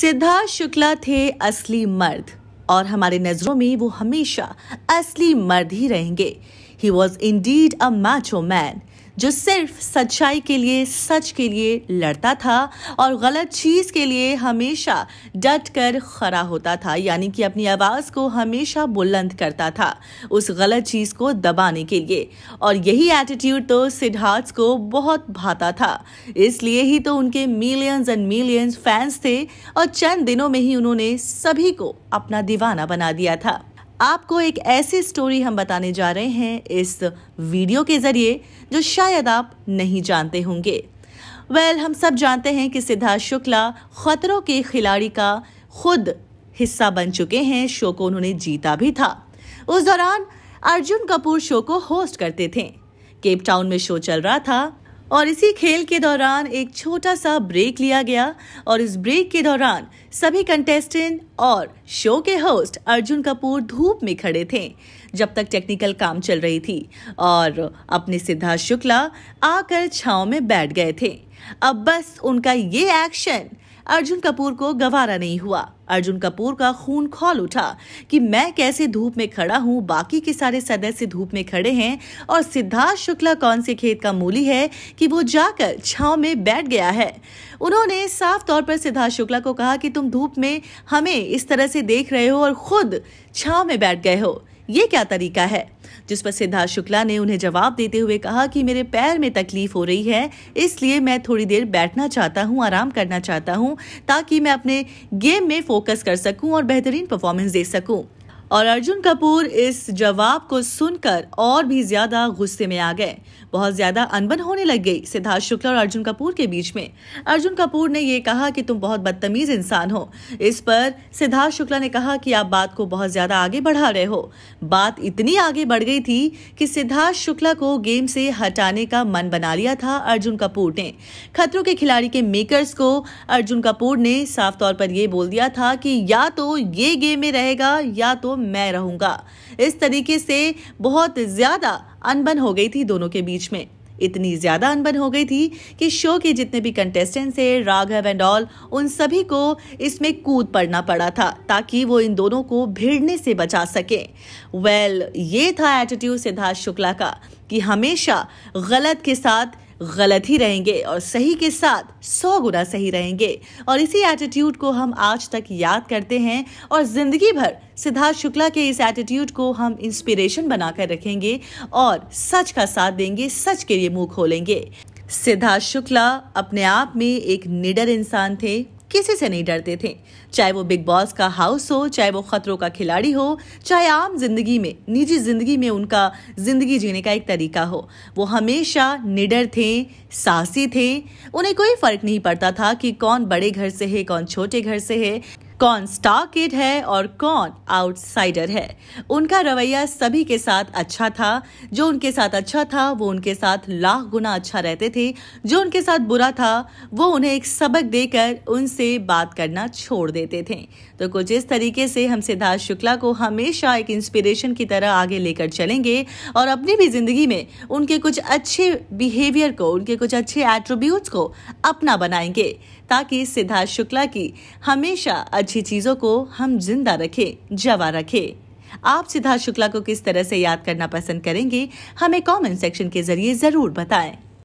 सिद्धार्थ शुक्ला थे असली मर्द और हमारे नजरों में वो हमेशा असली मर्द ही रहेंगे। He was indeed a Macho man जो सिर्फ सच्चाई के लिए, सच के लिए लड़ता था और गलत चीज के लिए हमेशा डट कर खड़ा होता था, यानी कि अपनी आवाज को हमेशा बुलंद करता था उस गलत चीज को दबाने के लिए। और यही एटीट्यूड तो सिद्धार्थ को बहुत भाता था, इसलिए ही तो उनके मिलियंस एंड मिलियंस फैंस थे और चंद दिनों में ही उन्होंने सभी को अपना दीवाना बना दिया था। आपको एक ऐसी स्टोरी हम बताने जा रहे हैं इस वीडियो के जरिए जो शायद आप नहीं जानते होंगे। हम सब जानते हैं कि सिद्धार्थ शुक्ला खतरों के खिलाड़ी का खुद हिस्सा बन चुके हैं। शो को उन्होंने जीता भी था। उस दौरान अर्जुन कपूर शो को होस्ट करते थे। केप टाउन में शो चल रहा था और इसी खेल के दौरान एक छोटा सा ब्रेक लिया गया और इस ब्रेक के दौरान सभी कंटेस्टेंट और शो के होस्ट अर्जुन कपूर धूप में खड़े थे जब तक टेक्निकल काम चल रही थी और अपने सिद्धार्थ शुक्ला आकर छांव में बैठ गए थे। अब बस उनका ये एक्शन अर्जुन कपूर को गवारा नहीं हुआ। अर्जुन कपूर का खून खौल उठा कि मैं कैसे धूप में खड़ा हूं, बाकी के सारे सदस्य धूप में खड़े हैं और सिद्धार्थ शुक्ला कौन से खेत का मूली है कि वो जाकर छांव में बैठ गया है। उन्होंने साफ तौर पर सिद्धार्थ शुक्ला को कहा कि तुम धूप में हमें इस तरह से देख रहे हो और खुद छांव में बैठ गए हो, ये क्या तरीका है। जिस पर सिद्धार्थ शुक्ला ने उन्हें जवाब देते हुए कहा कि मेरे पैर में तकलीफ हो रही है, इसलिए मैं थोड़ी देर बैठना चाहता हूं, आराम करना चाहता हूं ताकि मैं अपने गेम में फोकस कर सकूं और बेहतरीन परफॉर्मेंस दे सकूं। और अर्जुन कपूर इस जवाब को सुनकर और भी ज्यादा गुस्से में आ गए। बहुत ज्यादा अनबन होने लग गई सिद्धार्थ शुक्ला और अर्जुन कपूर के बीच में। अर्जुन कपूर ने ये कहा कि तुम बहुत बदतमीज इंसान हो। इस पर सिद्धार्थ शुक्ला ने कहा कि आप बात को बहुत ज्यादा आगे बढ़ा रहे हो। बात इतनी आगे बढ़ गई थी कि सिद्धार्थ शुक्ला को गेम से हटाने का मन बना लिया था अर्जुन कपूर ने। खतरों के खिलाड़ी के मेकर्स को अर्जुन कपूर ने साफ तौर पर यह बोल दिया था कि या तो ये गेम में रहेगा या तो मैं रहूंगा। इस तरीके से बहुत ज्यादा अनबन हो गई थी दोनों के बीच में। इतनी ज्यादा अनबन हो गई थी कि शो के जितने भी कंटेस्टेंट्स थे, राघव एंड ऑल, उन सभी को इसमें कूद पड़ना पड़ा था ताकि वो इन दोनों को भिड़ने से बचा सके। ये था एटीट्यूड सिद्धार्थ शुक्ला का कि हमेशा गलत के साथ गलत ही रहेंगे और सही के साथ 100 गुना सही रहेंगे। और इसी एटीट्यूड को हम आज तक याद करते हैं और जिंदगी भर सिद्धार्थ शुक्ला के इस एटीट्यूड को हम इंस्पिरेशन बनाकर रखेंगे और सच का साथ देंगे, सच के लिए मुंह खोलेंगे। सिद्धार्थ शुक्ला अपने आप में एक निडर इंसान थे, किसी से नहीं डरते थे। चाहे वो बिग बॉस का हाउस हो, चाहे वो खतरों का खिलाड़ी हो, चाहे आम जिंदगी में, निजी जिंदगी में उनका जिंदगी जीने का एक तरीका हो, वो हमेशा निडर थे, साहसी थे। उन्हें कोई फर्क नहीं पड़ता था कि कौन बड़े घर से है, कौन छोटे घर से है, कौन स्टार किड है और कौन आउटसाइडर है। उनका रवैया सभी के साथ अच्छा था। जो उनके साथ अच्छा था वो उनके साथ लाख गुना अच्छा रहते थे। जो उनके साथ बुरा था वो उन्हें एक सबक देकर उनसे बात करना छोड़ देते थे। तो कुछ इस तरीके से हम सिद्धार्थ शुक्ला को हमेशा एक इंस्पिरेशन की तरह आगे लेकर चलेंगे और अपनी भी जिंदगी में उनके कुछ अच्छे बिहेवियर को, उनके कुछ अच्छे एट्रीब्यूट्स को अपना बनाएंगे ताकि सिद्धार्थ शुक्ला की हमेशा अच्छी चीजों को हम जिंदा रखें, जवा रखें। आप सिद्धार्थ शुक्ला को किस तरह से याद करना पसंद करेंगे, हमें कमेंट सेक्शन के जरिए जरूर बताएं।